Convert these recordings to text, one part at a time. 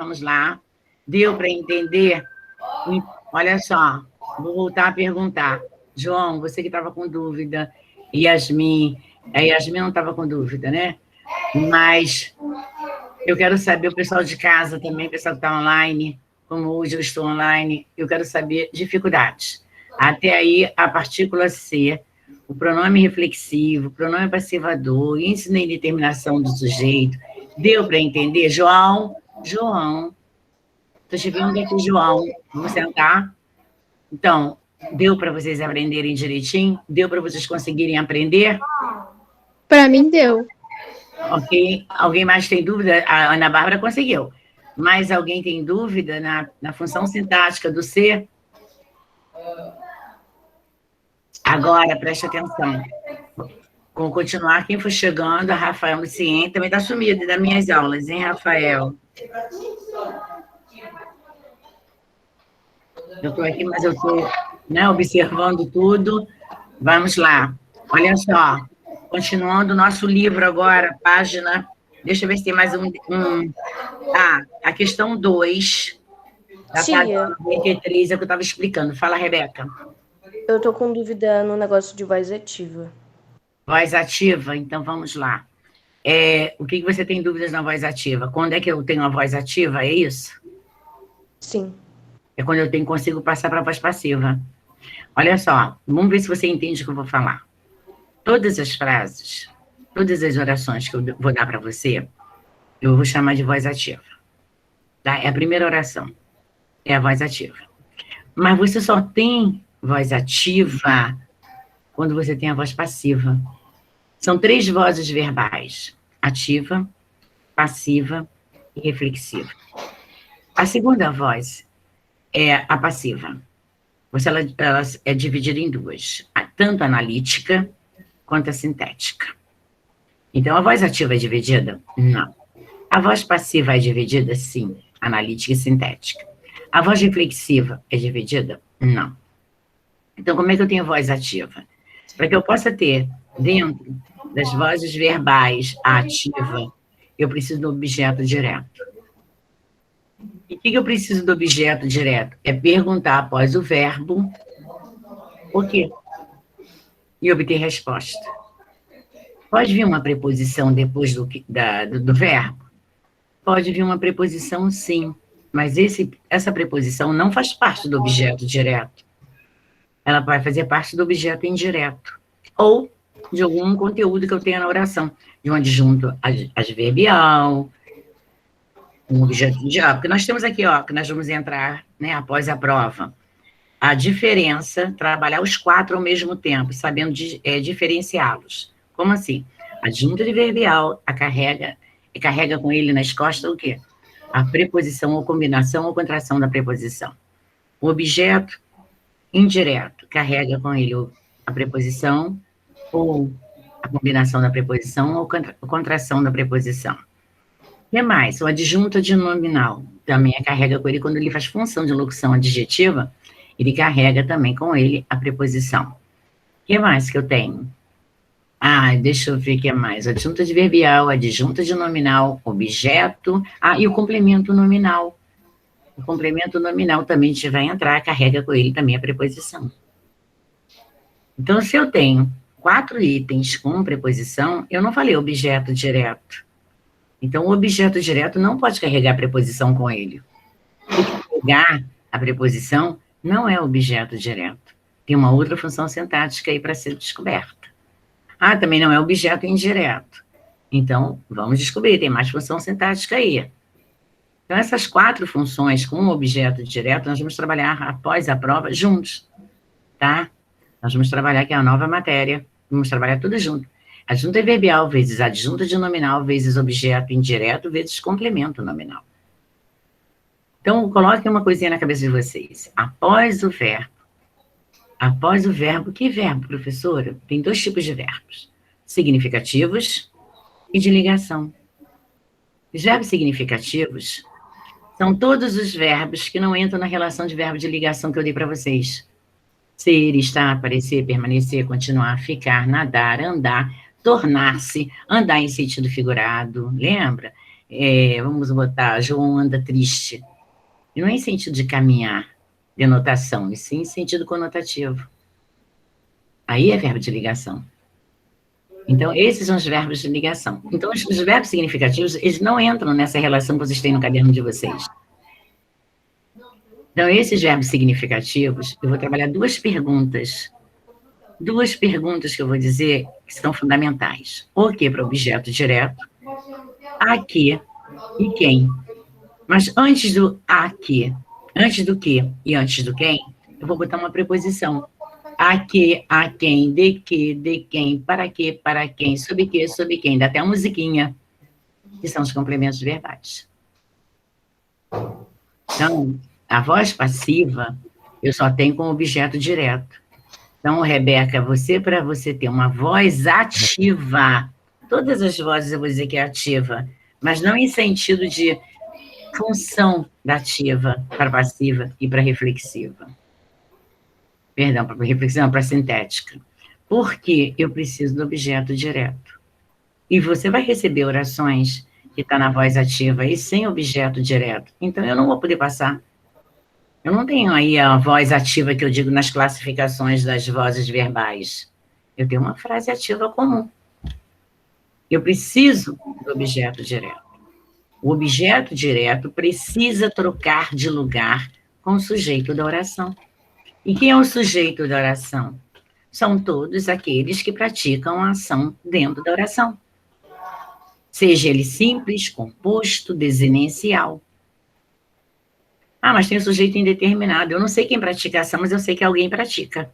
Vamos lá. Deu para entender? Olha só, vou voltar a perguntar. João, você que estava com dúvida, Yasmin, a Yasmin não estava com dúvida, né? Mas eu quero saber, o pessoal de casa também, o pessoal que está online, como hoje eu estou online, eu quero saber dificuldades. Até aí, a partícula C, o pronome reflexivo, pronome passivador, índice na indeterminação do sujeito. Deu para entender? João, estou te vendo aqui, João. Vamos sentar? Então, deu para vocês aprenderem direitinho? Deu para vocês conseguirem aprender? Para mim, deu. Ok. Alguém mais tem dúvida? A Ana Bárbara conseguiu. Mas alguém tem dúvida na função sintática do ser? Agora, preste atenção. Vou continuar. Quem for chegando, a Rafael Luciene também está sumido das minhas aulas, hein, Rafael? Eu estou aqui, mas eu estou, né, observando tudo. Vamos lá. Olha só. Continuando o nosso livro agora, página... Deixa eu ver se tem mais um... a questão 2, da página 93, é o que eu estava explicando. Fala, Rebeca. Eu estou com dúvida no negócio de voz ativa. Voz ativa? Então, vamos lá. O que você tem dúvidas na voz ativa? Quando é que eu tenho a voz ativa, é isso? Sim. É quando eu consigo passar para a voz passiva. Olha só, vamos ver se você entende o que eu vou falar. Todas as frases, todas as orações que eu vou dar para você, eu vou chamar de voz ativa. Tá? É a primeira oração. É a voz ativa. Mas você só tem voz ativa quando você tem a voz passiva. São 3 vozes verbais: ativa, passiva e reflexiva. A segunda voz é a passiva. Ela é dividida em 2, tanto analítica quanto a sintética. Então, a voz ativa é dividida? Não. A voz passiva é dividida? Sim, analítica e sintética. A voz reflexiva é dividida? Não. Então, como é que eu tenho voz ativa? Para que eu possa ter, dentro das vozes verbais, a ativa, eu preciso do objeto direto. E o que eu preciso do objeto direto? É perguntar após o verbo o quê? E obter resposta. Pode vir uma preposição depois do verbo? Pode vir uma preposição, sim, mas essa preposição não faz parte do objeto direto. Ela vai fazer parte do objeto indireto. Ou de algum conteúdo que eu tenha na oração, de um adjunto adverbial, um objeto indireto. Porque nós temos aqui, ó, que nós vamos entrar, né, após a prova, a diferença, trabalhar os 4 ao mesmo tempo, sabendo diferenciá-los. Como assim? Adjunto adverbial carrega com ele nas costas o quê? A preposição ou combinação ou contração da preposição. O objeto indireto carrega com ele a preposição ou a combinação da preposição ou contração da preposição. O que mais? O adjunto adnominal também carrega com ele quando ele faz função de locução adjetiva, ele carrega também com ele a preposição. O que mais que eu tenho? Deixa eu ver o que é mais. Adjunto adverbial, adjunto adnominal, objeto. E o complemento nominal. O complemento nominal também vai entrar, carrega com ele também a preposição. Então, se eu tenho 4 itens com preposição, eu não falei objeto direto. Então, o objeto direto não pode carregar a preposição com ele. O carregar a preposição não é objeto direto. Tem uma outra função sintática aí para ser descoberta. Também não é objeto indireto. Então, vamos descobrir, tem mais função sintática aí. Então, essas 4 funções com objeto direto, nós vamos trabalhar após a prova juntos, tá? Nós vamos trabalhar aqui a nova matéria, vamos trabalhar tudo junto. Adjunto adverbial vezes adjunto adnominal vezes objeto indireto vezes complemento nominal. Então, coloquem uma coisinha na cabeça de vocês. Após o verbo, que verbo, professora? Tem 2 tipos de verbos, significativos e de ligação. Os verbos significativos são todos os verbos que não entram na relação de verbo de ligação que eu dei para vocês. Ser, estar, aparecer, permanecer, continuar, ficar, nadar, andar, tornar-se, andar em sentido figurado, lembra? vamos botar, João anda triste. E não é em sentido de caminhar, denotação, e sim em sentido conotativo. Aí é verbo de ligação. Então, esses são os verbos de ligação. Então, os verbos significativos, eles não entram nessa relação que vocês têm no caderno de vocês. Então, esses verbos significativos, eu vou trabalhar duas perguntas. Duas perguntas que eu vou dizer que são fundamentais. O que para objeto direto, a que e quem. Mas antes do a que, antes do que e antes do quem, eu vou botar uma preposição. A que, a quem, de quem, para quem, sobre quem. Dá até a musiquinha, que são os complementos verbais. Então, a voz passiva, eu só tenho como objeto direto. Então, Rebeca, para você ter uma voz ativa, todas as vozes eu vou dizer que é ativa, mas não em sentido de função da ativa para passiva e para reflexiva. Perdão, para reflexiva, para sintética. Porque eu preciso do objeto direto. E você vai receber orações que está na voz ativa e sem objeto direto. Então, eu não vou poder passar. Eu não tenho aí a voz ativa que eu digo nas classificações das vozes verbais. Eu tenho uma frase ativa comum. Eu preciso do objeto direto. O objeto direto precisa trocar de lugar com o sujeito da oração. E quem é o sujeito da oração? São todos aqueles que praticam a ação dentro da oração. Seja ele simples, composto, desinencial. Ah, mas tem um sujeito indeterminado. Eu não sei quem pratica a ação, mas eu sei que alguém pratica.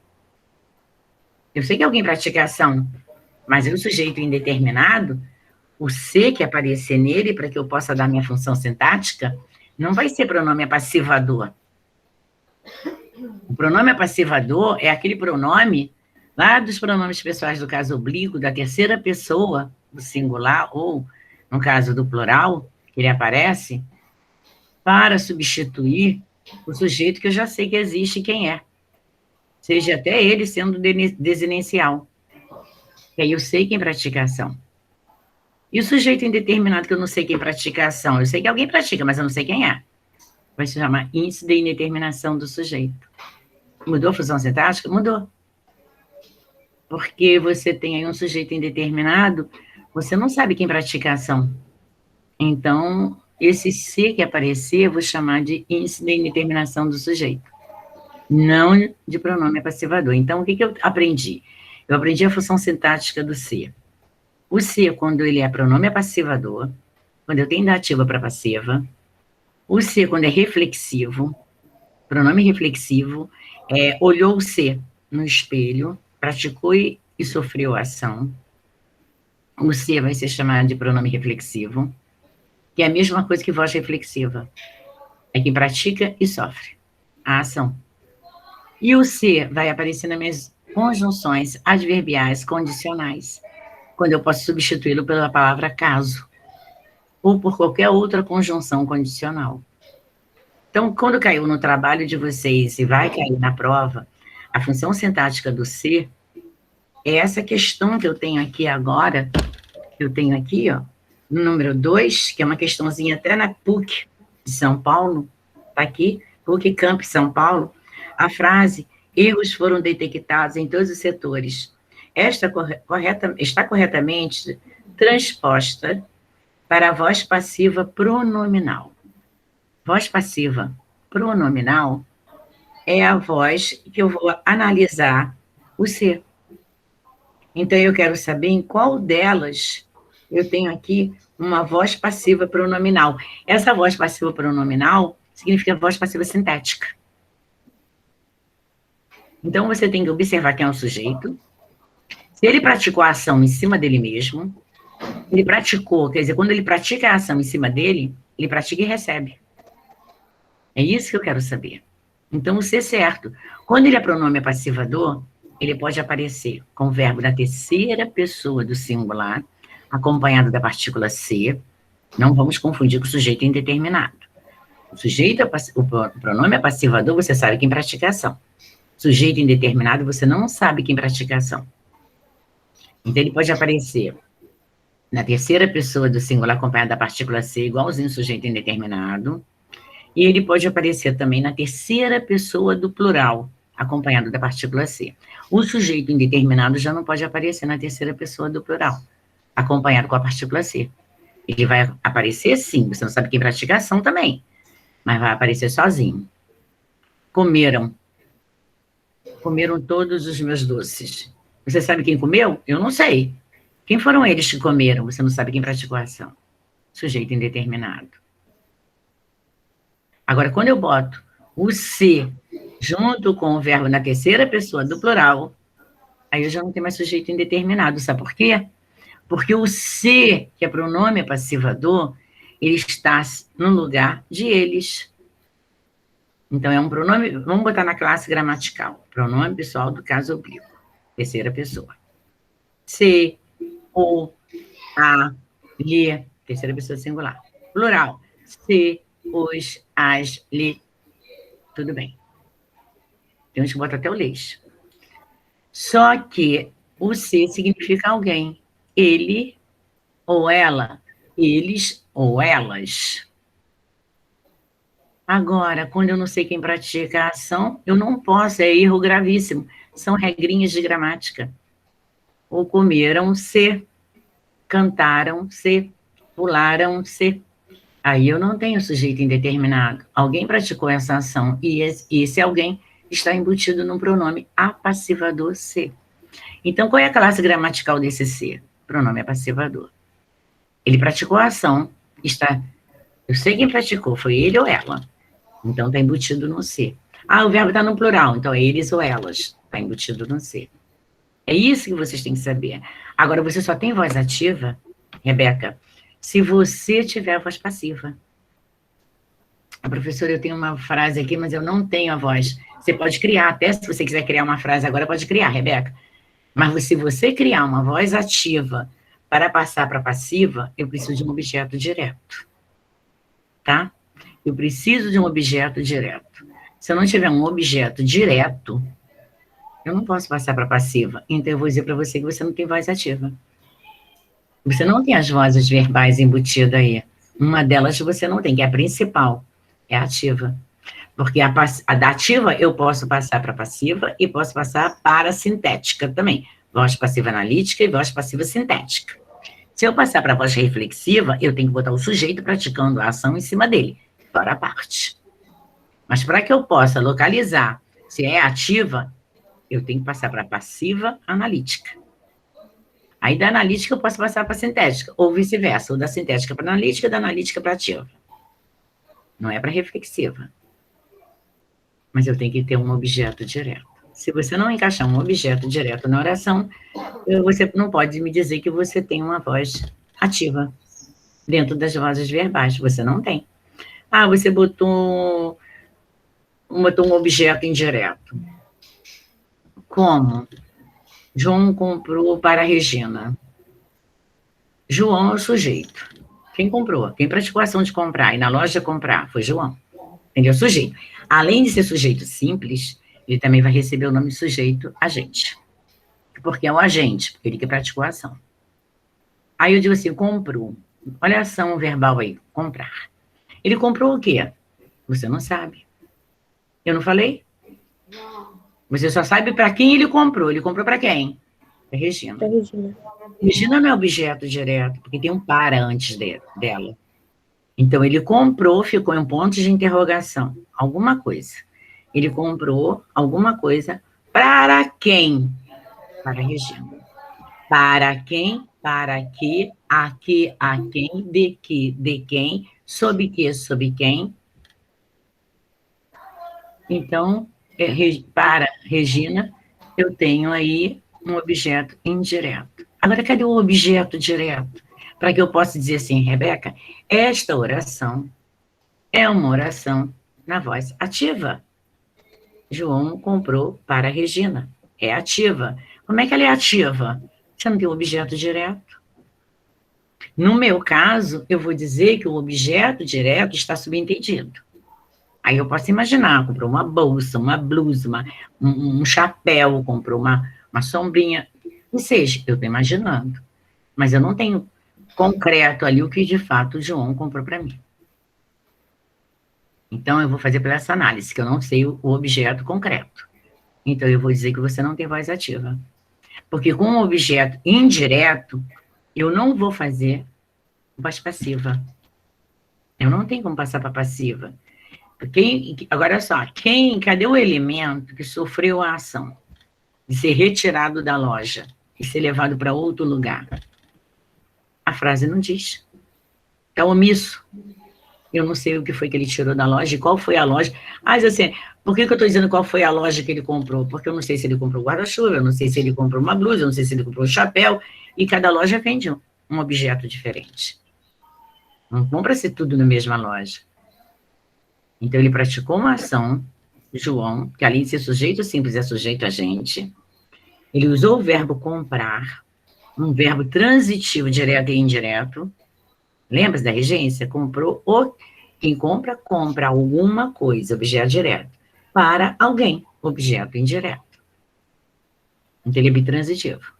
Eu sei que alguém pratica a ação, mas o sujeito indeterminado, o ser que aparecer nele, para que eu possa dar minha função sintática, não vai ser pronome passivador. O pronome passivador é aquele pronome lá dos pronomes pessoais do caso oblíquo, da terceira pessoa, do singular, ou, no caso do plural, que ele aparece, para substituir o sujeito que eu já sei que existe quem é. Seja até ele sendo desinencial. E aí eu sei quem pratica a ação. E o sujeito indeterminado que eu não sei quem pratica a ação, eu sei que alguém pratica, mas eu não sei quem é. Vai se chamar índice de indeterminação do sujeito. Mudou a função sintática? Mudou. Porque você tem aí um sujeito indeterminado, você não sabe quem pratica a ação. Então, esse ser que aparecer, eu vou chamar de índice de indeterminação do sujeito. Não de pronome passivador. Então, o que eu aprendi? Eu aprendi a função sintática do ser. O ser, quando ele é pronome passivador, quando eu tenho dativa para passiva. O ser, quando é reflexivo, pronome reflexivo, olhou o ser no espelho, praticou e sofreu a ação. O ser vai ser chamado de pronome reflexivo, que é a mesma coisa que voz reflexiva. É quem pratica e sofre a ação. E o ser vai aparecer nas minhas conjunções adverbiais condicionais, quando eu posso substituí-lo pela palavra caso, ou por qualquer outra conjunção condicional. Então, quando caiu no trabalho de vocês e vai cair na prova, a função sintática do ser é essa questão que eu tenho aqui agora, que eu tenho aqui, ó, no número 2, que é uma questãozinha até na PUC de São Paulo, está aqui, PUC Camp São Paulo, a frase, erros foram detectados em todos os setores. Esta está corretamente transposta para a voz passiva pronominal. Voz passiva pronominal é a voz que eu vou analisar o ser. Então, eu quero saber em qual delas eu tenho aqui uma voz passiva pronominal. Essa voz passiva pronominal significa voz passiva sintética. Então, você tem que observar quem é o sujeito. Se ele praticou a ação em cima dele mesmo, ele praticou, quer dizer, quando ele pratica a ação em cima dele, ele pratica e recebe. É isso que eu quero saber. Então, o ser certo. Quando ele é pronome passivador, ele pode aparecer com o verbo da terceira pessoa do singular, acompanhado da partícula ser. Não vamos confundir com o sujeito indeterminado. O sujeito, o pronome é passivador, você sabe quem pratica a ação. Sujeito indeterminado, você não sabe quem pratica a ação. Então, ele pode aparecer na terceira pessoa do singular acompanhado da partícula ser igualzinho sujeito indeterminado, e ele pode aparecer também na terceira pessoa do plural, acompanhado da partícula ser. O sujeito indeterminado já não pode aparecer na terceira pessoa do plural, acompanhado com a partícula ser. Ele vai aparecer sim, você não sabe quem pratica a ação também, mas vai aparecer sozinho. Comeram todos os meus doces. Você sabe quem comeu? Eu não sei. Quem foram eles que comeram? Você não sabe quem praticou a ação. Sujeito indeterminado. Agora, quando eu boto o ser junto com o verbo na terceira pessoa do plural, aí eu já não tenho mais sujeito indeterminado. Sabe por quê? Porque o ser, que é pronome passivador, ele está no lugar de eles. Então, é um pronome, vamos botar na classe gramatical, pronome pessoal do caso oblíquo, terceira pessoa. Se, o, a, lhe, terceira pessoa singular. Plural, se, os, as, lhe, tudo bem. Temos que botar até o leis. Só que o se significa alguém. Ele ou ela, eles ou elas. Agora, quando eu não sei quem pratica a ação, eu não posso, é erro gravíssimo. São regrinhas de gramática. Ou comeram-se, cantaram-se, pularam-se. Aí eu não tenho sujeito indeterminado. Alguém praticou essa ação e esse alguém está embutido no pronome apassivador se. Então, qual é a classe gramatical desse se? Pronome apassivador. Ele praticou a ação, eu sei quem praticou, foi ele ou ela. Então, está embutido no se. Ah, o verbo está no plural, então é eles ou elas. Está embutido no se. É isso que vocês têm que saber. Agora, você só tem voz ativa, Rebeca, se você tiver voz passiva. A professora, eu tenho uma frase aqui, mas eu não tenho a voz. Você pode criar, até se você quiser criar uma frase agora, pode criar, Rebeca. Mas se você criar uma voz ativa para passar para passiva, eu preciso de um objeto direto. Tá? Eu preciso de um objeto direto. Se eu não tiver um objeto direto, eu não posso passar para passiva. Então, eu vou dizer para você que você não tem voz ativa. Você não tem as vozes verbais embutidas aí. Uma delas você não tem, que é a principal, é a ativa. Porque a da ativa eu posso passar para passiva e posso passar para sintética também. Voz passiva analítica e voz passiva sintética. Se eu passar para a voz reflexiva, eu tenho que botar o sujeito praticando a ação em cima dele, fora a parte. Mas para que eu possa localizar se é ativa, eu tenho que passar para passiva analítica. Aí da analítica eu posso passar para sintética, ou vice-versa, ou da sintética para analítica, da analítica para ativa. Não é para reflexiva. Mas eu tenho que ter um objeto direto. Se você não encaixar um objeto direto na oração, você não pode me dizer que você tem uma voz ativa dentro das vozes verbais. Você não tem. Ah, você botou um objeto indireto. Como? João comprou para a Regina. João é o sujeito. Quem comprou? Quem praticou a ação de comprar e na loja comprar foi João. Entendeu? Sujeito. Além de ser sujeito simples, ele também vai receber o nome de sujeito agente. Porque é o agente, porque ele que praticou a ação. Aí eu digo assim, comprou. Olha a ação verbal aí, comprar. Ele comprou o quê? Você não sabe. Eu não falei? Não. Você só sabe para quem ele comprou. Ele comprou para quem? Para Regina. Para Regina. Regina não é objeto direto, porque tem um para antes dela. Então, ele comprou, ficou em ponto de interrogação. Alguma coisa. Ele comprou alguma coisa para quem? Para Regina. Para quem? Para que? A quem? De que? De quem? Sob que? Sob quem? Então, para Regina, eu tenho aí um objeto indireto. Agora, cadê o objeto direto? Para que eu possa dizer assim, Rebeca, esta oração é uma oração na voz ativa. João comprou para Regina. É ativa. Como é que ela é ativa? Você não tem um objeto direto. No meu caso, eu vou dizer que o objeto direto está subentendido. Aí eu posso imaginar, comprou uma bolsa, uma blusa, um chapéu, comprou uma sombrinha. Ou seja, eu estou imaginando. Mas eu não tenho concreto ali o que de fato o João comprou para mim. Então, eu vou fazer pela essa análise, que eu não sei o objeto concreto. Então, eu vou dizer que você não tem voz ativa. Porque com um objeto indireto, eu não vou fazer voz passiva. Eu não tenho como passar para passiva. Agora, olha só, cadê o elemento que sofreu a ação de ser retirado da loja e ser levado para outro lugar? A frase não diz. É omisso. Eu não sei o que foi que ele tirou da loja e qual foi a loja. Mas assim, por que eu estou dizendo qual foi a loja que ele comprou? Porque eu não sei se ele comprou guarda-chuva, eu não sei se ele comprou uma blusa, eu não sei se ele comprou um chapéu, e cada loja vende um objeto diferente. Não compra-se tudo na mesma loja. Então, ele praticou uma ação, João, que além de ser sujeito simples, é sujeito a gente. Ele usou o verbo comprar, um verbo transitivo, direto e indireto. Lembra da regência? Quem compra, compra alguma coisa, objeto direto, para alguém, objeto indireto. Então, ele é bitransitivo.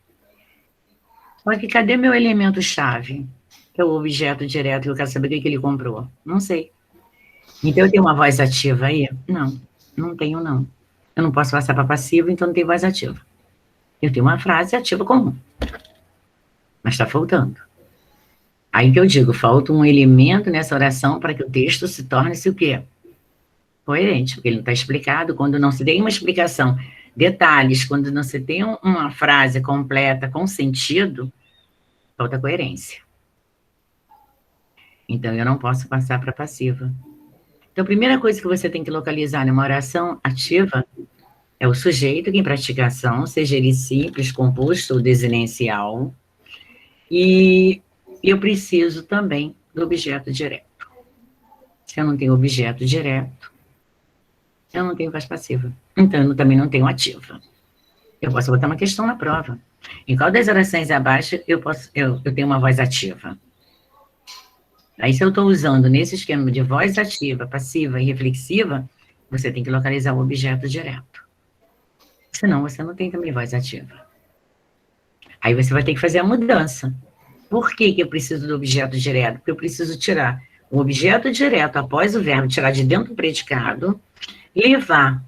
Só que cadê meu elemento-chave? Que é o objeto direto, que eu quero saber o que ele comprou. Não sei. Então, eu tenho uma voz ativa aí? Não, não tenho, não. Eu não posso passar para passivo, então não tenho voz ativa. Eu tenho uma frase ativa comum. Mas está faltando. Aí que eu digo, falta um elemento nessa oração para que o texto se torne-se o quê? Coerente, porque ele não está explicado. Quando não se tem uma explicação, detalhes, quando não se tem uma frase completa com sentido, falta coerência. Então, eu não posso passar para passiva. Então, a primeira coisa que você tem que localizar numa oração ativa é o sujeito, quem pratica a ação, seja ele simples, composto ou desinencial. E eu preciso também do objeto direto. Se eu não tenho objeto direto, eu não tenho voz passiva. Então, eu também não tenho ativa. Eu posso botar uma questão na prova. Em qual das orações abaixo eu tenho uma voz ativa? Aí, se eu estou usando nesse esquema de voz ativa, passiva e reflexiva, você tem que localizar o objeto direto. Senão, você não tem também voz ativa. Aí, você vai ter que fazer a mudança. Por que eu preciso do objeto direto? Porque eu preciso tirar o objeto direto após o verbo, tirar de dentro do predicado, levar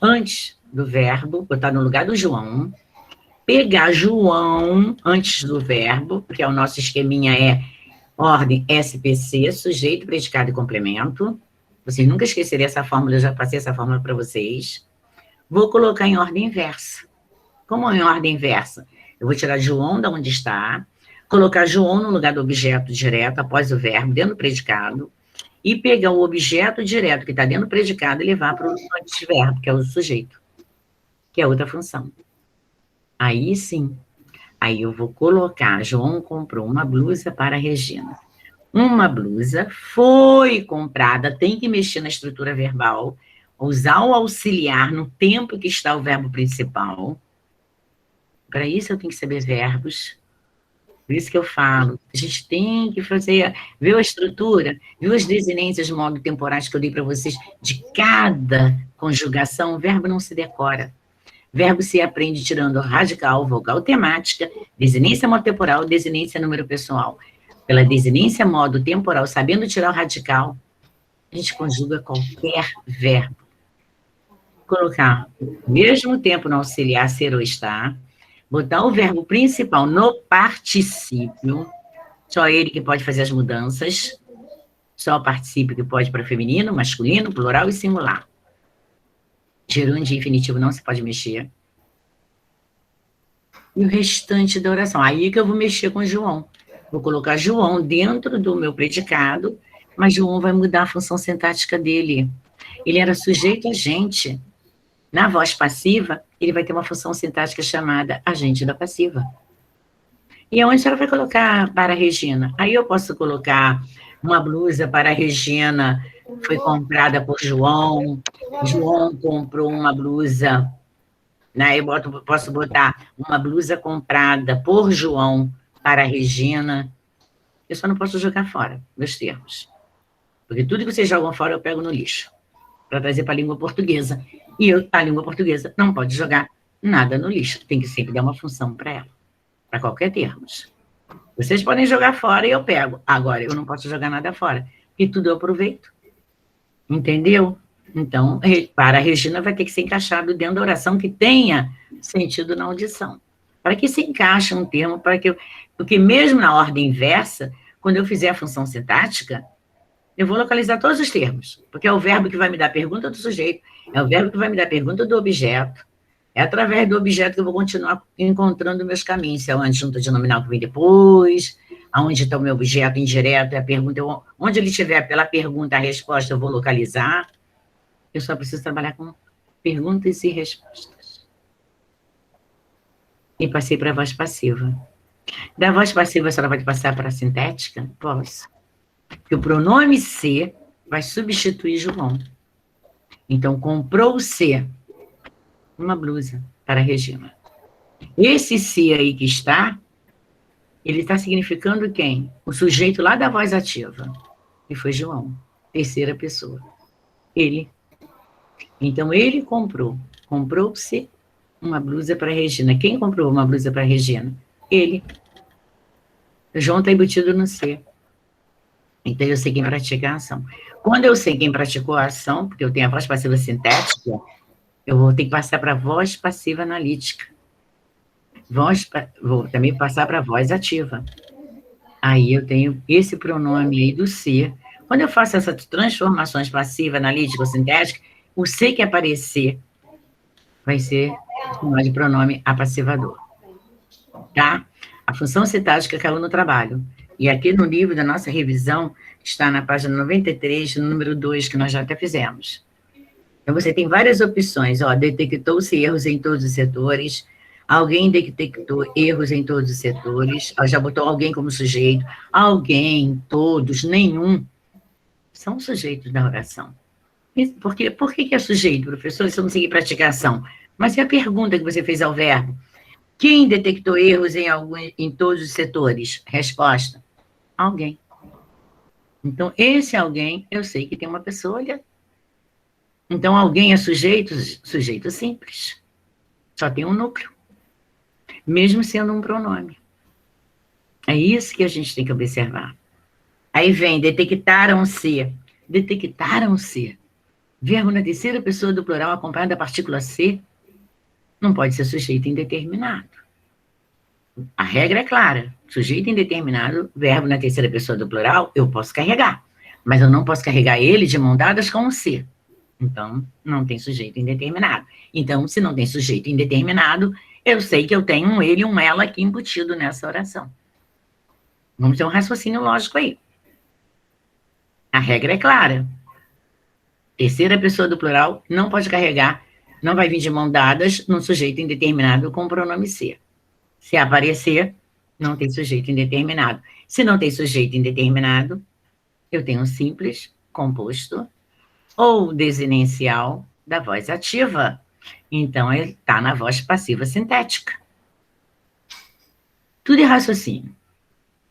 antes do verbo, botar no lugar do João, pegar João antes do verbo, porque o nosso esqueminha é ordem SPC, sujeito, predicado e complemento. Vocês nunca esquecerem essa fórmula, eu já passei essa fórmula para vocês. Vou colocar em ordem inversa. Como em ordem inversa? Eu vou tirar João da onde está, colocar João no lugar do objeto direto, após o verbo, dentro do predicado, e pegar o objeto direto que está dentro do predicado e levar para o antiverbo, que é o sujeito, que é outra função. Aí sim, aí eu vou colocar, João comprou uma blusa para a Regina. Uma blusa foi comprada, tem que mexer na estrutura verbal, usar o auxiliar no tempo que está o verbo principal. Para isso eu tenho que saber verbos. Por isso que eu falo, a gente tem que fazer, viu a estrutura, viu as desinências modo temporais que eu dei para vocês, de cada conjugação, o verbo não se decora. Verbo se aprende tirando radical, vogal temática, desinência modo temporal, desinência número pessoal. Pela desinência modo temporal, sabendo tirar o radical, a gente conjuga qualquer verbo. Colocar o mesmo tempo no auxiliar ser ou estar, botar o verbo principal no particípio, só ele que pode fazer as mudanças, só o particípio que pode para feminino, masculino, plural e singular. Gerúndio e infinitivo não se pode mexer. E o restante da oração. Aí que eu vou mexer com João. Vou colocar João dentro do meu predicado, mas João vai mudar a função sintática dele. Ele era sujeito agente. Na voz passiva, ele vai ter uma função sintática chamada agente da passiva. E aonde a senhora vai colocar para a Regina? Aí eu posso colocar uma blusa para a Regina, foi comprada por João, João comprou uma blusa, né? Eu posso botar uma blusa comprada por João para a Regina. Eu só não posso jogar fora meus termos. Porque tudo que vocês jogam fora eu pego no lixo, para trazer para a língua portuguesa. E a língua portuguesa não pode jogar nada no lixo. Tem que sempre dar uma função para ela, para qualquer termos. Vocês podem jogar fora e eu pego. Agora, eu não posso jogar nada fora. E tudo eu aproveito. Entendeu? Então, para a Regina vai ter que ser encaixado dentro da oração que tenha sentido na audição. Para que se encaixe um termo, porque mesmo na ordem inversa, quando eu fizer a função sintática, eu vou localizar todos os termos, porque é o verbo que vai me dar a pergunta do sujeito, é o verbo que vai me dar a pergunta do objeto, é através do objeto que eu vou continuar encontrando meus caminhos, se é o adjunto de nominal que vem depois, aonde está o meu objeto indireto, é a pergunta, onde ele estiver pela pergunta, a resposta eu vou localizar. Eu só preciso trabalhar com perguntas e respostas. E passei para a voz passiva. Da voz passiva, a senhora vai passar para a sintética? Posso. Porque o pronome se vai substituir João. Então, comprou-se uma blusa para a Regina. Esse se aí que está, ele está significando quem? O sujeito lá da voz ativa. E foi João, terceira pessoa. Ele. Então, ele comprou. Comprou-se uma blusa para a Regina. Quem comprou uma blusa para a Regina? Ele. O João está embutido no ser. Então, eu sei quem pratica a ação. Quando eu sei quem praticou a ação, porque eu tenho a voz passiva sintética, eu vou ter que passar para a voz passiva analítica. Vou também passar para a voz ativa. Aí eu tenho esse pronome aí do ser. Quando eu faço essas transformações passiva, analítica ou sintética, o ser que aparecer vai ser o de pronome apassivador. Tá? A função sintática caiu no trabalho. E aqui no livro da nossa revisão, está na página 93, no número 2, que nós já até fizemos. Então, você tem várias opções. Ó, detectou-se erros em todos os setores. Alguém detectou erros em todos os setores. Ó, já botou alguém como sujeito. Alguém, todos, nenhum. São sujeitos da oração. Por que é sujeito, professor, se eu não seguir praticação? Mas é a pergunta que você fez ao verbo. Quem detectou erros em todos os setores? Resposta: alguém. Então, esse alguém, eu sei que tem uma pessoa ali. Então, alguém é sujeito simples. Só tem um núcleo. Mesmo sendo um pronome. É isso que a gente tem que observar. Aí vem, detectaram-se. Detectaram-se. Verbo na terceira pessoa do plural acompanhado da partícula se, não pode ser sujeito indeterminado. A regra é clara. Sujeito indeterminado, verbo na terceira pessoa do plural, eu posso carregar. Mas eu não posso carregar ele de mão dadas com o se. Então, não tem sujeito indeterminado. Então, se não tem sujeito indeterminado, eu sei que eu tenho um ele e um ela aqui embutido nessa oração. Vamos ter um raciocínio lógico aí. A regra é clara. Terceira pessoa do plural não pode carregar, não vai vir de mão dadas num sujeito indeterminado com o pronome ser. Se aparecer, não tem sujeito indeterminado. Se não tem sujeito indeterminado, eu tenho um simples, composto, ou desinencial da voz ativa. Então, ele está na voz passiva sintética. Tudo é raciocínio.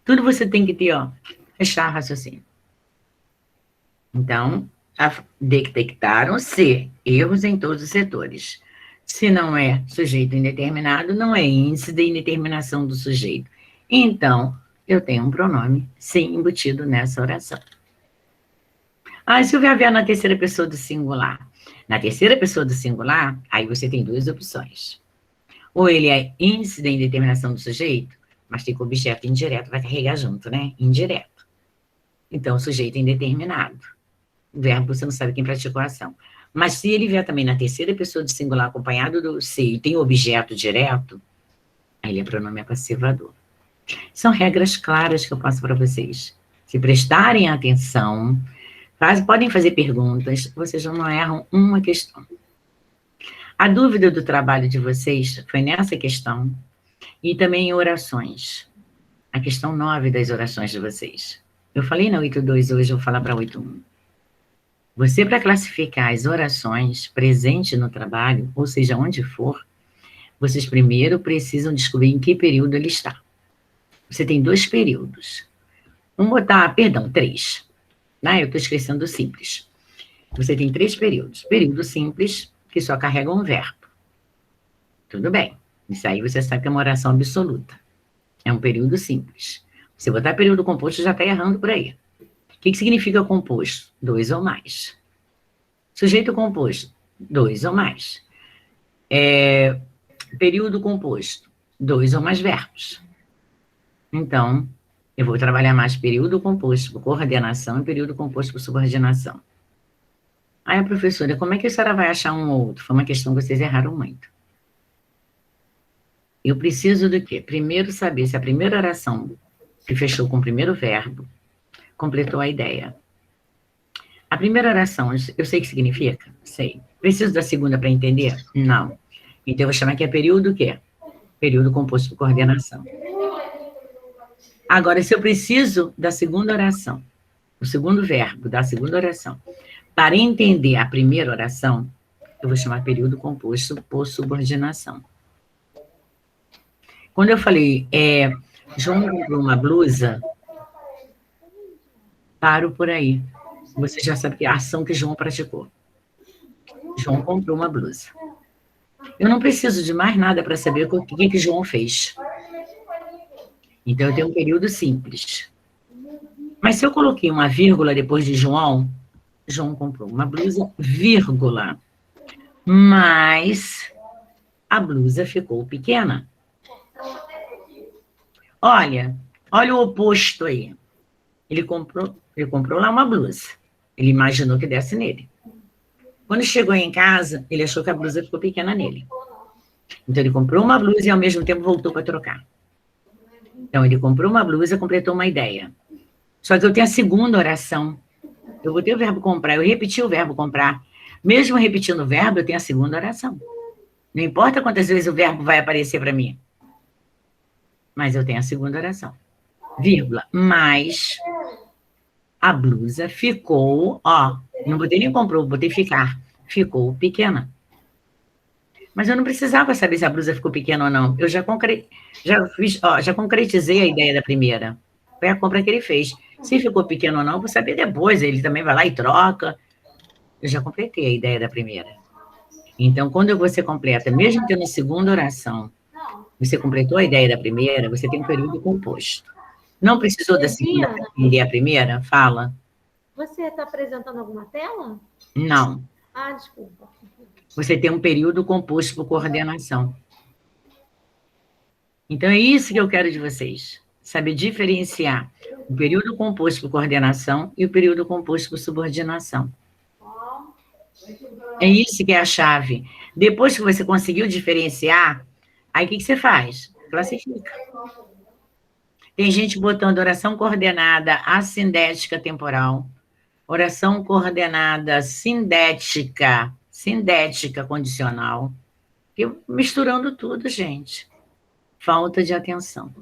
Tudo você tem que ter, ó, fechar raciocínio. Então, detectaram-se erros em todos os setores. Se não é sujeito indeterminado, não é índice de indeterminação do sujeito. Então, eu tenho um pronome sim embutido nessa oração. Ah, se o verbo vier na terceira pessoa do singular. Na terceira pessoa do singular, aí você tem duas opções. Ou ele é índice da indeterminação do sujeito, mas tem que o objeto indireto, vai carregar junto, né? Indireto. Então, sujeito indeterminado. O verbo, você não sabe quem praticou a ação. Mas se ele vier também na terceira pessoa do singular acompanhado do se e tem o objeto direto, aí ele é pronome apassivador. São regras claras que eu passo para vocês. Se prestarem atenção, podem fazer perguntas, vocês não erram uma questão. A dúvida do trabalho de vocês foi nessa questão e também em orações. A questão 9 das orações de vocês. Eu falei na 8.2, hoje eu vou falar para 8.1. Você, para classificar as orações presentes no trabalho, ou seja, onde for, vocês primeiro precisam descobrir em que período ele está. Você tem 2 períodos. Três. Né? Eu estou esquecendo o simples. Você tem 3 períodos. Período simples, que só carrega um verbo. Tudo bem. Isso aí você sabe que é uma oração absoluta. É um período simples. Se botar período composto, já está errando por aí. O que significa composto? 2 ou mais. Sujeito composto, 2 ou mais. Período composto, 2 ou mais verbos. Então, eu vou trabalhar mais período composto por coordenação e período composto por subordinação. Aí, professora, como é que a senhora vai achar um ou outro? Foi uma questão que vocês erraram muito. Eu preciso do quê? Primeiro saber se a primeira oração que fechou com o primeiro verbo completou a ideia. A primeira oração, eu sei o que significa? Sei. Preciso da segunda para entender? Não. Então, eu vou chamar que é período o quê? Período composto por coordenação. Agora, se eu preciso da segunda oração, o segundo verbo da segunda oração, para entender a primeira oração, eu vou chamar período composto por subordinação. Quando eu falei, João comprou uma blusa, paro por aí. Você já sabe que a ação que João praticou. João comprou uma blusa. Eu não preciso de mais nada para saber o que João fez. Então, eu tenho um período simples. Mas se eu coloquei uma vírgula depois de João, João comprou uma blusa, vírgula. Mas a blusa ficou pequena. Olha o oposto aí. Ele comprou lá uma blusa. Ele imaginou que desse nele. Quando chegou em casa, ele achou que a blusa ficou pequena nele. Então, ele comprou uma blusa e, ao mesmo tempo, voltou para trocar. Então, ele comprou uma blusa, completou uma ideia. Só que eu tenho a segunda oração. Eu botei o verbo comprar, eu repeti o verbo comprar. Mesmo repetindo o verbo, eu tenho a segunda oração. Não importa quantas vezes o verbo vai aparecer para mim. Mas eu tenho a segunda oração. Vírgula. Mas a blusa ficou, não botei nem comprou, botei ficar. Ficou pequena. Mas eu não precisava saber se a blusa ficou pequena ou não. Eu já concretizei a ideia da primeira. Foi a compra que ele fez. Se ficou pequeno ou não, eu vou saber depois. Ele também vai lá e troca. Eu já completei a ideia da primeira. Então, quando você completa, mesmo tendo a segunda oração, você completou a ideia da primeira, você tem um período composto. Não precisou da segunda para entender a primeira? Fala. Você está apresentando alguma tela? Não. Desculpa. Você tem um período composto por coordenação. Então, é isso que eu quero de vocês. Saber diferenciar o período composto por coordenação e o período composto por subordinação. É isso que é a chave. Depois que você conseguiu diferenciar, aí o que você faz? Classifica. Tem gente botando oração coordenada assindética temporal, oração coordenada sindética condicional, misturando tudo, gente. Falta de atenção.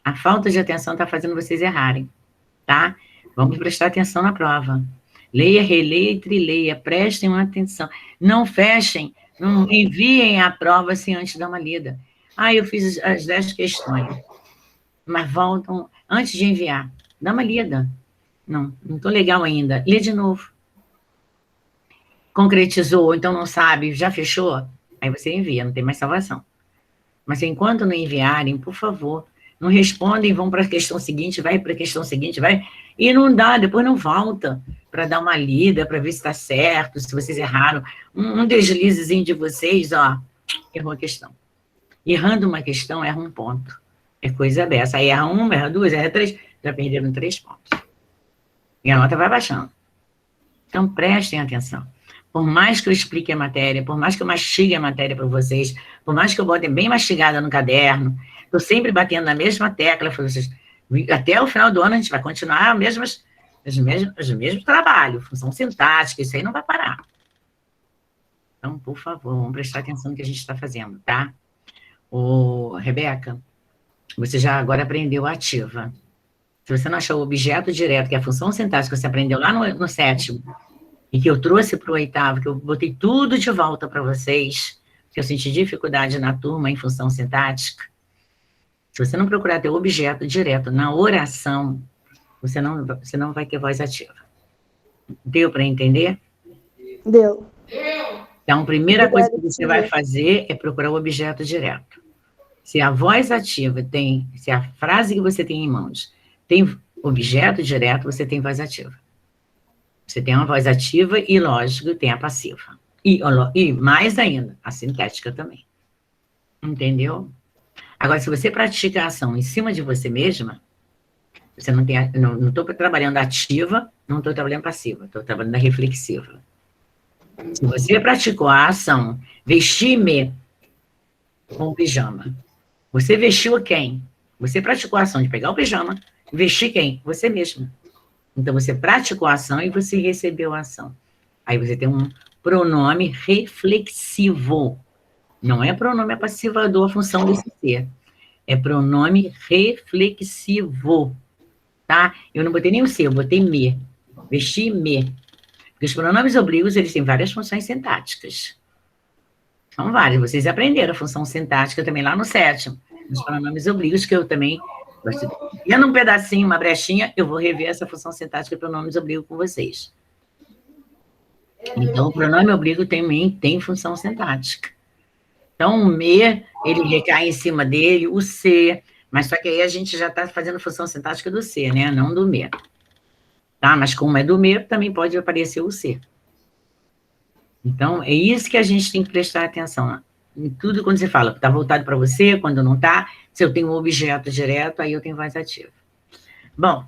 A falta de atenção está fazendo vocês errarem, tá? Vamos prestar atenção na prova. Leia, releia e trileia. Prestem atenção. Não fechem, não enviem a prova sem antes dar uma lida. Eu fiz as 10 questões. Mas voltam, antes de enviar, dá uma lida. Não estou legal ainda. Lê de novo. Concretizou, então não sabe, já fechou? Aí você envia, não tem mais salvação. Mas enquanto não enviarem, por favor, não respondem, vão para a questão seguinte, vai para a questão seguinte, vai. E não dá, depois não volta para dar uma lida, para ver se está certo, se vocês erraram. Um deslizezinho de vocês, errou a questão. Errando uma questão, erra um ponto. É coisa dessa. Aí erra uma, erra duas, erra três, já perderam 3 pontos. E a nota vai baixando. Então, prestem atenção. Por mais que eu explique a matéria, por mais que eu mastigue a matéria para vocês, por mais que eu bote bem mastigada no caderno, estou sempre batendo na mesma tecla, até o final do ano a gente vai continuar os mesmos trabalhos, função sintática, isso aí não vai parar. Então, por favor, vamos prestar atenção no que a gente está fazendo, tá? Rebeca, você já agora aprendeu a ativa. Se você não achou o objeto direto, que é a função sintática que você aprendeu lá no 7º, e que eu trouxe para o 8º, que eu botei tudo de volta para vocês, que eu senti dificuldade na turma em função sintática, se você não procurar ter o objeto direto na oração, você não vai ter voz ativa. Deu para entender? Deu. Então, a primeira coisa que você vai fazer é procurar o objeto direto. Se a voz ativa tem, se a frase que você tem em mãos tem objeto direto, você tem voz ativa. Você tem uma voz ativa e, lógico, tem a passiva. E mais ainda, a sintética também. Entendeu? Agora, se você pratica a ação em cima de você mesma, você não tem, não estou trabalhando ativa, não estou trabalhando passiva, estou trabalhando a reflexiva. Se você praticou a ação, vestir-me com o pijama, você vestiu quem? Você praticou a ação de pegar o pijama, vestir quem? Você mesma. Então, você praticou a ação e você recebeu a ação. Aí você tem um pronome reflexivo. Não é pronome passivador, a função desse ser. É pronome reflexivo. Tá? Eu não botei nem o ser, eu botei me. Vestir-me. Porque os pronomes oblíquos, eles têm várias funções sintáticas. São várias. Vocês aprenderam a função sintática também lá no 7º. Os pronomes oblíquos, que eu também... E num pedacinho, uma brechinha, eu vou rever essa função sintática de pronomes oblíquos com vocês. Então, o pronome oblíquo também tem função sintática. Então, o me, ele recai em cima dele, o ser, mas só que aí a gente já está fazendo função sintática do ser, né? Não do me. Tá? Mas como é do me, também pode aparecer o ser. Então, é isso que a gente tem que prestar atenção. Em tudo quando você fala, está voltado para você, quando não está, se eu tenho um objeto direto, aí eu tenho voz ativa. Bom,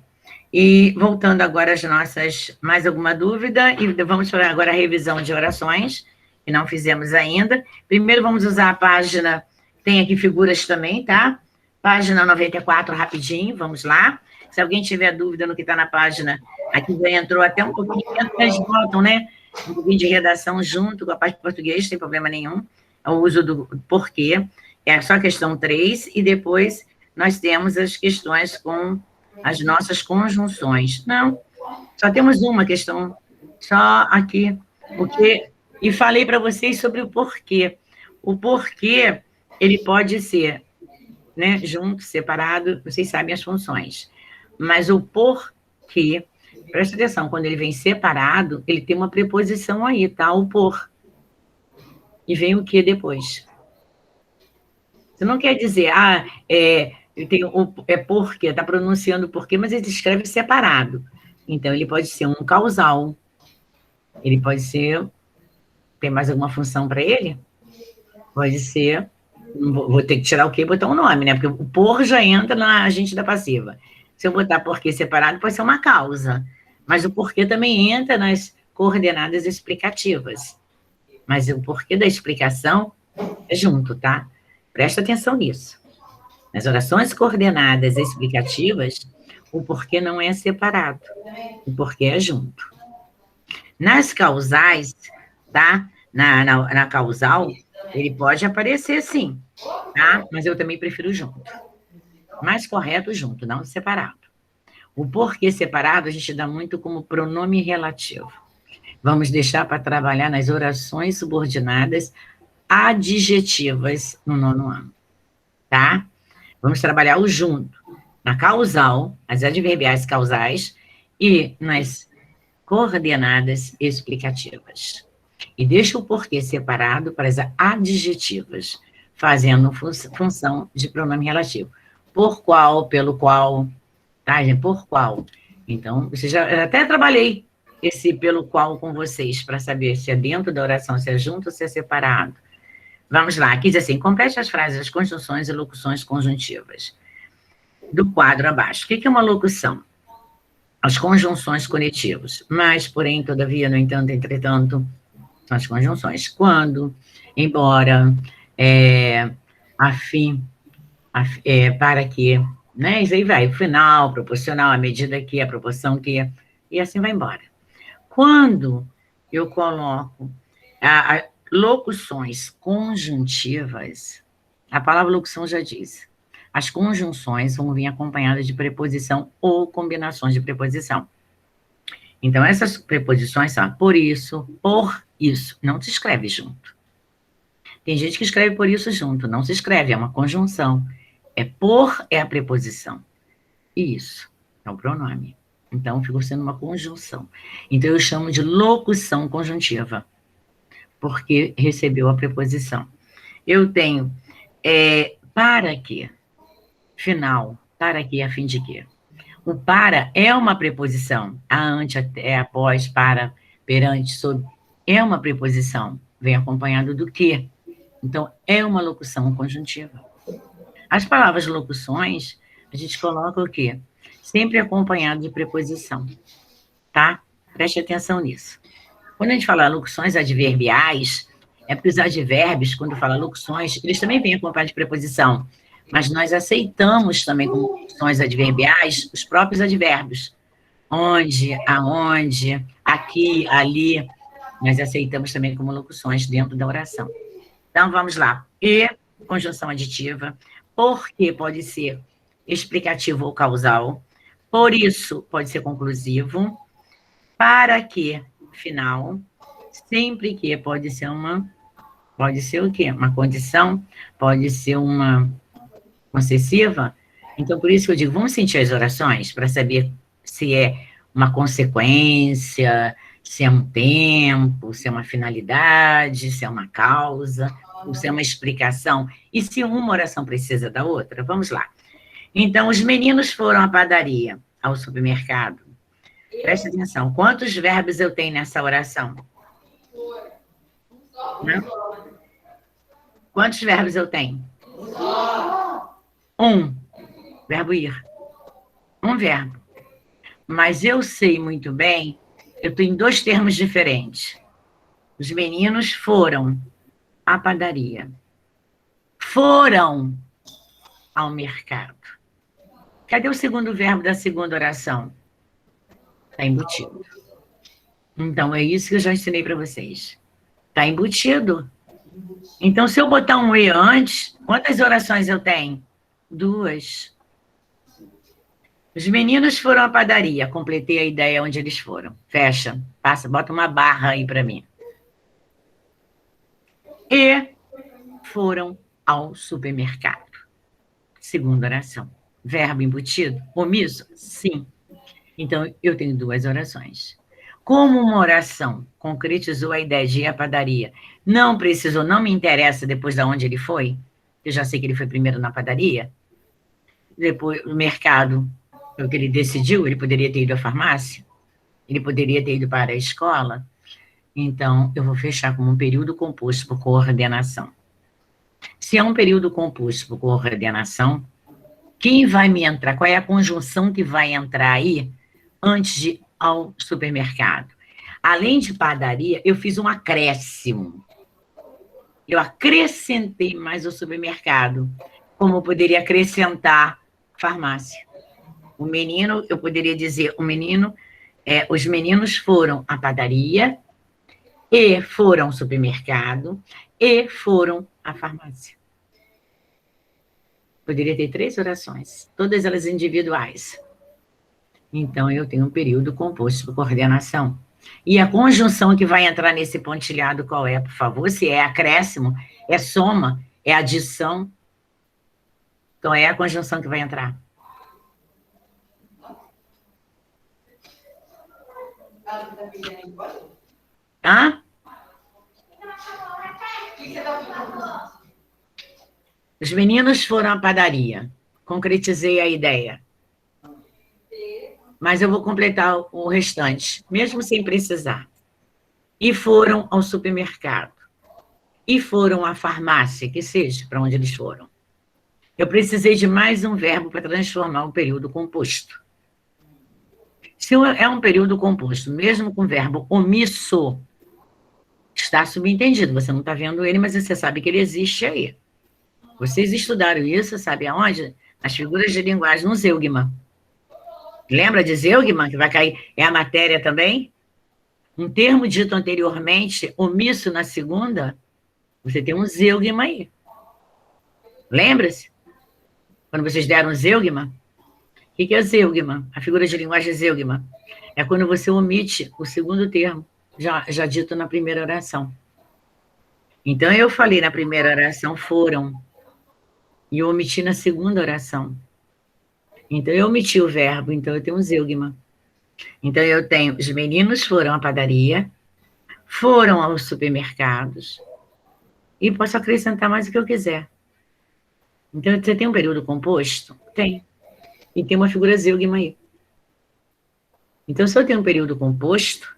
e voltando agora às nossas, mais alguma dúvida, e vamos para agora a revisão de orações, que não fizemos ainda. Primeiro vamos usar a página, tem aqui figuras também, tá? Página 94, rapidinho, vamos lá. Se alguém tiver dúvida no que está na página, aqui já entrou até um pouquinho, eles botam, né? Um pouquinho de redação junto com a parte de português, não tem problema nenhum. O uso do porquê, é só a questão 3, e depois nós temos as questões com as nossas conjunções. Não, só temos uma questão, só aqui, porque, e falei para vocês sobre o porquê. O porquê, ele pode ser, né, junto, separado, vocês sabem as funções, mas o porquê, presta atenção, quando ele vem separado, ele tem uma preposição aí, tá? O por. E vem o que depois? Você não quer dizer, é porque, está pronunciando porque, mas ele escreve separado. Então, ele pode ser um causal. Ele pode ser... Tem mais alguma função para ele? Pode ser... Vou ter que tirar o que e botar um nome, né? Porque o por já entra na agente da passiva. Se eu botar porquê separado, pode ser uma causa. Mas o porquê também entra nas coordenadas explicativas. Mas o porquê da explicação é junto, tá? Presta atenção nisso. Nas orações coordenadas explicativas, o porquê não é separado. O porquê é junto. Nas causais, tá? Na causal, ele pode aparecer sim, tá? Mas eu também prefiro junto. Mais correto junto, não separado. O porquê separado a gente dá muito como pronome relativo. Vamos deixar para trabalhar nas orações subordinadas adjetivas no 9º ano, tá? Vamos trabalhar o junto, na causal, as adverbiais causais e nas coordenadas explicativas. E deixa o porquê separado para as adjetivas, fazendo função de pronome relativo. Por qual, pelo qual, tá, gente? Por qual. Então, eu até trabalhei esse pelo qual com vocês, para saber se é dentro da oração, se é junto ou se é separado. Vamos lá, aqui diz assim, complete as frases, as conjunções e locuções conjuntivas. Do quadro abaixo. O que é uma locução? As conjunções coletivas. Mas, porém, todavia, no entanto, entretanto, são as conjunções. Quando, embora, a fim, para que, né? Isso aí vai, o final, proporcional, a medida que, a proporção que, e assim vai embora. Quando eu coloco locuções conjuntivas, a palavra locução já diz, as conjunções vão vir acompanhadas de preposição ou combinações de preposição. Então, essas preposições são por isso, não se escreve junto. Tem gente que escreve por isso junto, não se escreve, é uma conjunção. É a preposição. Isso é o pronome. Então, ficou sendo uma conjunção. Então, eu chamo de locução conjuntiva, porque recebeu a preposição. Eu tenho Para quê? Final. Para quê? A fim de quê? O para é uma preposição. A, ante, até, após, para, perante, sob. É uma preposição. Vem acompanhado do que. Então, é uma locução conjuntiva. As palavras locuções, a gente coloca o quê? Sempre acompanhado de preposição. Tá? Preste atenção nisso. Quando a gente fala locuções adverbiais, é porque os advérbios, quando fala locuções, eles também vêm acompanhados de preposição. Mas nós aceitamos também como locuções adverbiais os próprios advérbios. Onde, aonde, aqui, ali. Nós aceitamos também como locuções dentro da oração. Então, vamos lá. E, conjunção aditiva. Porque pode ser explicativo ou causal. Por isso, pode ser conclusivo. Para que, final. Sempre que pode ser o quê? Uma condição, pode ser uma concessiva. Então, por isso que eu digo, vamos sentir as orações para saber se é uma consequência, se é um tempo, se é uma finalidade, se é uma causa, ou se é uma explicação. E se uma oração precisa da outra? Vamos lá. Então, os meninos foram à padaria, ao supermercado. Preste atenção. Quantos verbos eu tenho nessa oração? Né? Quantos verbos eu tenho? Um. Verbo ir. Um verbo. Mas eu sei muito bem, eu tenho dois termos diferentes. Os meninos foram à padaria. Foram ao mercado. Cadê o segundo verbo da segunda oração? Está embutido. Então, é isso que eu já ensinei para vocês. Está embutido. Então, se eu botar um e antes, quantas orações eu tenho? 2. Os meninos foram à padaria. Completei a ideia onde eles foram. Fecha. Passa, bota uma barra aí para mim. E foram ao supermercado. Segunda oração. Verbo embutido? Omisso? Sim. Então, eu tenho 2 orações. Como uma oração concretizou a ideia de ir à padaria, não precisou, não me interessa depois de onde ele foi, eu já sei que ele foi primeiro na padaria, depois no mercado, o que ele decidiu, ele poderia ter ido à farmácia, ele poderia ter ido para a escola, então eu vou fechar como um período composto por coordenação. Se é um período composto por coordenação, quem vai me entrar, qual é a conjunção que vai entrar aí antes de ir ao supermercado? Além de padaria, eu fiz um acréscimo. Eu acrescentei mais o supermercado, como eu poderia acrescentar farmácia. O menino, eu poderia dizer, os meninos foram à padaria, e foram ao supermercado, e foram à farmácia. Poderia ter 3 orações, todas elas individuais. Então, eu tenho um período composto por coordenação. E a conjunção que vai entrar nesse pontilhado qual é, por favor? Se é acréscimo, é soma, é adição. Então, é a conjunção que vai entrar. Hã? Os meninos foram à padaria. Concretizei a ideia. Mas eu vou completar o restante, mesmo sem precisar. E foram ao supermercado. E foram à farmácia, que seja, para onde eles foram. Eu precisei de mais um verbo para transformar o período composto. Se é um período composto, mesmo com verbo omisso, está subentendido. Você não está vendo ele, mas você sabe que ele existe aí. Vocês estudaram isso, sabe aonde? Nas figuras de linguagem, no zeugma. Lembra de zeugma, que vai cair? É a matéria também? Um termo dito anteriormente, omisso na segunda, você tem um zeugma aí. Lembra-se? Quando vocês deram zeugma? O que é zeugma? A figura de linguagem zeugma. É quando você omite o segundo termo, já dito na primeira oração. Então, eu falei na primeira oração, foram. E eu omiti na segunda oração. Então, eu omiti o verbo, então eu tenho um zeugma. Então, eu tenho, os meninos foram à padaria, foram aos supermercados, e posso acrescentar mais o que eu quiser. Então, você tem um período composto? Tem. E tem uma figura zeugma aí. Então, se eu tenho um período composto,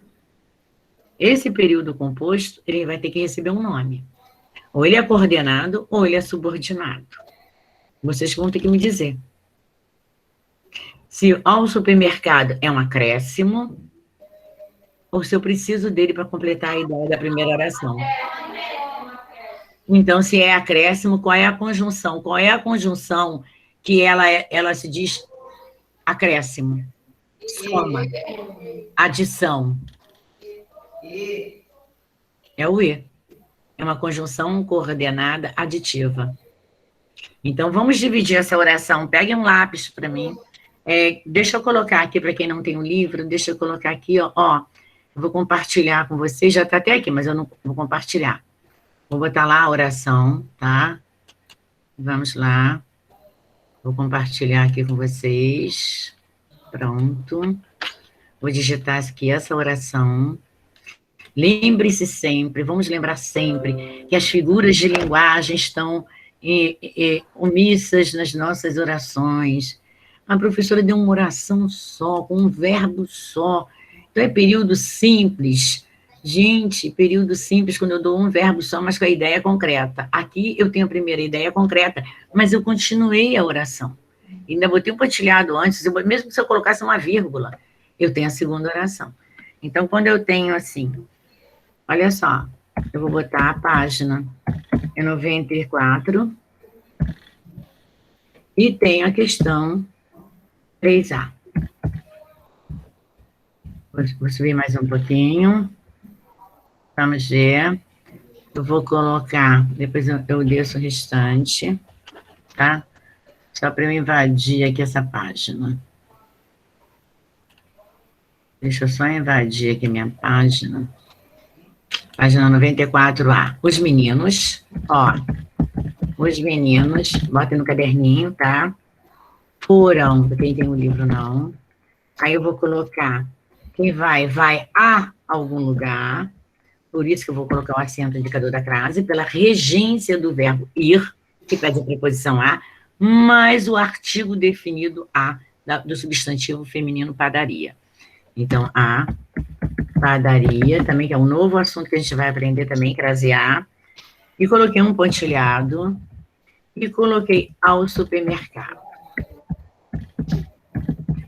esse período composto, ele vai ter que receber um nome. Ou ele é coordenado, ou ele é subordinado. Vocês vão ter que me dizer. Se ao supermercado é um acréscimo, ou se eu preciso dele para completar a ideia da primeira oração. Então, se é acréscimo, qual é a conjunção? Qual é a conjunção que ela se diz acréscimo? Soma. Adição. É o E. É uma conjunção coordenada aditiva. Então, vamos dividir essa oração. Pegue um lápis para mim. Deixa eu colocar aqui, para quem não tem um livro, deixa eu colocar aqui, ó. Eu vou compartilhar com vocês, já está até aqui, mas eu não vou compartilhar. Vou botar lá a oração, tá? Vamos lá. Vou compartilhar aqui com vocês. Pronto. Vou digitar aqui essa oração. Lembre-se sempre, vamos lembrar sempre, que as figuras de linguagem estão omissas nas nossas orações. A professora deu uma oração só, com um verbo só. Então, é período simples. Gente, período simples, quando eu dou um verbo só, mas com a ideia concreta. Aqui eu tenho a primeira ideia concreta, mas eu continuei a oração. Ainda botei um pontilhado antes, mesmo se eu colocasse uma vírgula, eu tenho a segunda oração. Então, quando eu tenho assim, olha só, eu vou botar a página, é 94, e tem a questão 3A. Vou subir mais um pouquinho. Vamos ver. Eu vou colocar, depois eu desço o restante, tá? Só para eu invadir aqui essa página. Deixa eu só invadir aqui minha página. Página 94A. Os meninos, ó. Os meninos, bota no caderninho, tá? Foram, quem tem um livro não. Aí eu vou colocar, quem vai a algum lugar. Por isso que eu vou colocar o acento indicador da crase, pela regência do verbo ir, que pede a preposição a, mais o artigo definido a, do substantivo feminino padaria. Então, a padaria, também, que é um novo assunto que a gente vai aprender também, crasear. E coloquei um pontilhado e coloquei ao supermercado.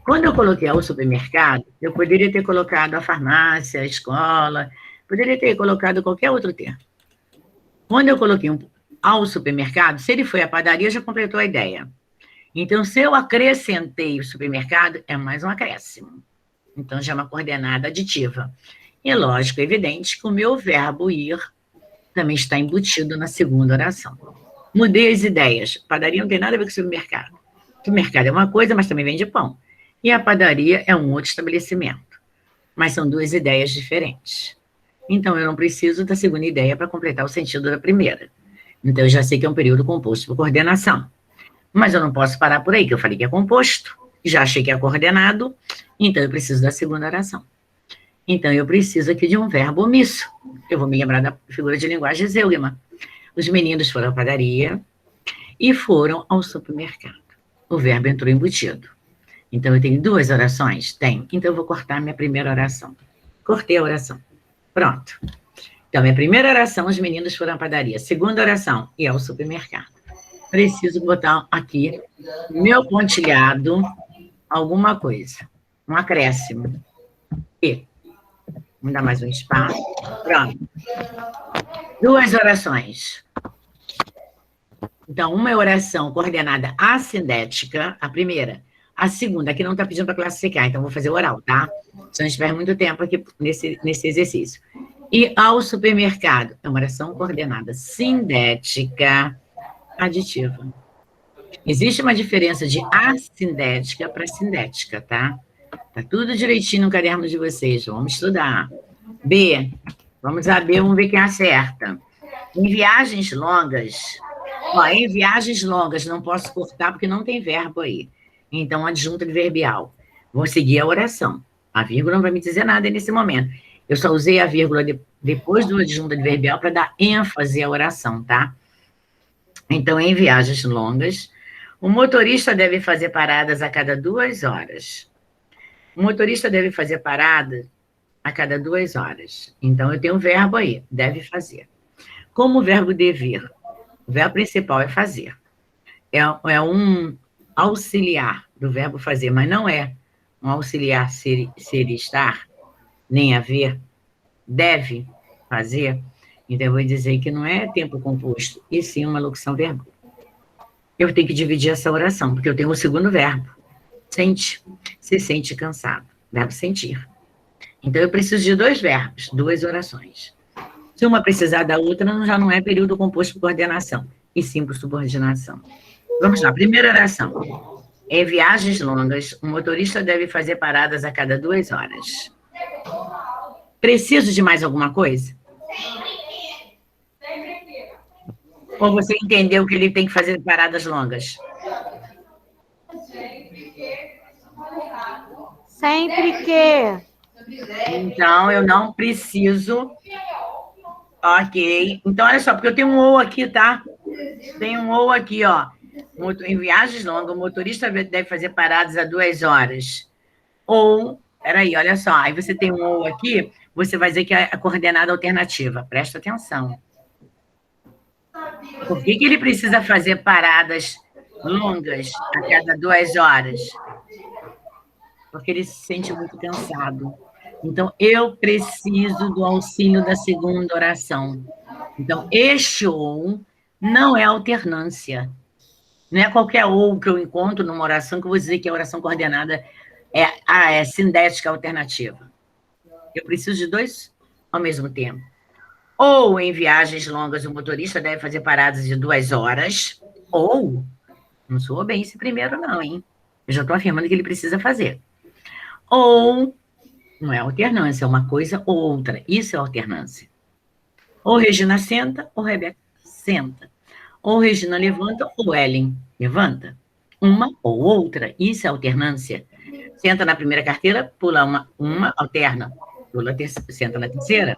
Quando eu coloquei ao supermercado, eu poderia ter colocado a farmácia, a escola, poderia ter colocado qualquer outro termo. Quando eu coloquei ao supermercado, se ele foi à padaria, já completou a ideia. Então, se eu acrescentei o supermercado, é mais um acréscimo. Então, já é uma coordenada aditiva. E lógico, é evidente que o meu verbo ir também está embutido na segunda oração. Mudei as ideias. Padaria não tem nada a ver com supermercado. Supermercado é uma coisa, mas também vende pão. E a padaria é um outro estabelecimento. Mas são duas ideias diferentes. Então, eu não preciso da segunda ideia para completar o sentido da primeira. Então, eu já sei que é um período composto por coordenação. Mas eu não posso parar por aí, que eu falei que é composto, já achei que é coordenado, então eu preciso da segunda oração. Então, eu preciso aqui de um verbo omisso. Eu vou me lembrar da figura de linguagem zeugma. Os meninos foram à padaria e foram ao supermercado. O verbo entrou embutido. Então, eu tenho duas orações? Tenho. Então, eu vou cortar minha primeira oração. Cortei a oração. Pronto. Então, minha primeira oração, os meninos foram à padaria. Segunda oração, e ao supermercado. Preciso botar aqui, meu pontilhado, alguma coisa. Um acréscimo. E. Vamos dar mais um espaço. Pronto. Duas orações. Então, uma é oração coordenada assindética, a primeira. A segunda, aqui não está pedindo para classificar, então vou fazer oral, tá? Se não tiver muito tempo aqui nesse exercício. E ao supermercado, é uma oração coordenada sindética aditiva. Existe uma diferença de assindética para sindética, tá? Tá tudo direitinho no caderno de vocês, vamos estudar. B, vamos a B, vamos ver quem acerta. Em viagens longas, em viagens longas, não posso cortar porque não tem verbo aí. Então, adjunto adverbial. Vou seguir a oração. A vírgula não vai me dizer nada nesse momento. Eu só usei a vírgula depois do adjunto adverbial para dar ênfase à oração, tá? Então, em viagens longas, o motorista deve fazer paradas a cada 2 horas. O motorista deve fazer parada a cada 2 horas. Então, eu tenho um verbo aí, deve fazer. Como o verbo dever? O verbo principal é fazer. É um auxiliar do verbo fazer, mas não é um auxiliar ser e estar, nem haver. Deve fazer. Então, eu vou dizer que não é tempo composto, e sim uma locução verbal. Eu tenho que dividir essa oração, porque eu tenho o segundo verbo. Sente. Se sente cansado. Verbo sentir. Então, eu preciso de 2 verbos, 2 orações. Se uma precisar da outra, já não é período composto por coordenação, e sim por subordinação. Vamos lá, primeira oração. Em viagens longas, o motorista deve fazer paradas a cada 2 horas. Preciso de mais alguma coisa? Ou você entendeu que ele tem que fazer paradas longas? Sempre que. Então, eu não preciso. Ok. Então, olha só, porque eu tenho um ou aqui, tá? Tem um ou aqui, ó. Em viagens longas, o motorista deve fazer paradas a 2 horas. Ou, peraí, olha só. Aí você tem um ou aqui, você vai dizer que é a coordenada alternativa. Presta atenção. Por que ele precisa fazer paradas longas a cada 2 horas? Porque ele se sente muito cansado. Então, eu preciso do auxílio da segunda oração. Então, este ou não é alternância. Não é qualquer ou que eu encontro numa oração que eu vou dizer que a oração coordenada é sindética alternativa. Eu preciso de 2 ao mesmo tempo. Ou em viagens longas, o motorista deve fazer paradas de 2 horas, ou, não soa bem esse primeiro não, hein? Eu já estou afirmando que ele precisa fazer. Ou, não é alternância, é uma coisa ou outra. Isso é alternância. Ou Regina senta, ou Rebeca senta. Ou Regina levanta, ou Ellen levanta. Uma ou outra. Isso é alternância. Senta na primeira carteira, pula uma alterna. Senta na terceira.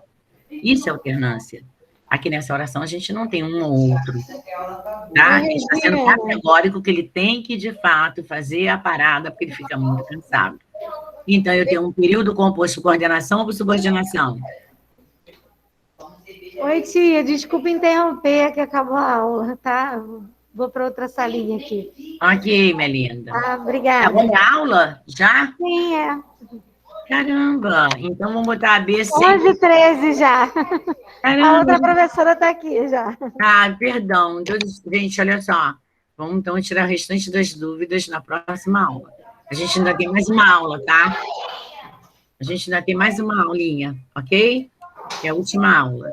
Isso é alternância. Aqui nessa oração a gente não tem um ou outro. Tá? A gente está sendo categórico que ele tem que, de fato, fazer a parada, porque ele fica muito cansado. Então, eu tenho um período composto por coordenação ou por subordinação? Oi, tia, desculpa interromper, que acabou a aula, tá? Vou para outra salinha aqui. Ok, minha linda. Ah, obrigada. Acabou a aula? Já? Sim, é. Caramba! Então, vamos botar a B sem... 11h13 já. Caramba! A outra professora está aqui já. Ah, perdão. Gente, olha só. Vamos, então, tirar o restante das dúvidas na próxima aula. A gente ainda tem mais uma aula, tá? A gente ainda tem mais uma aulinha, ok? Que é a última aula.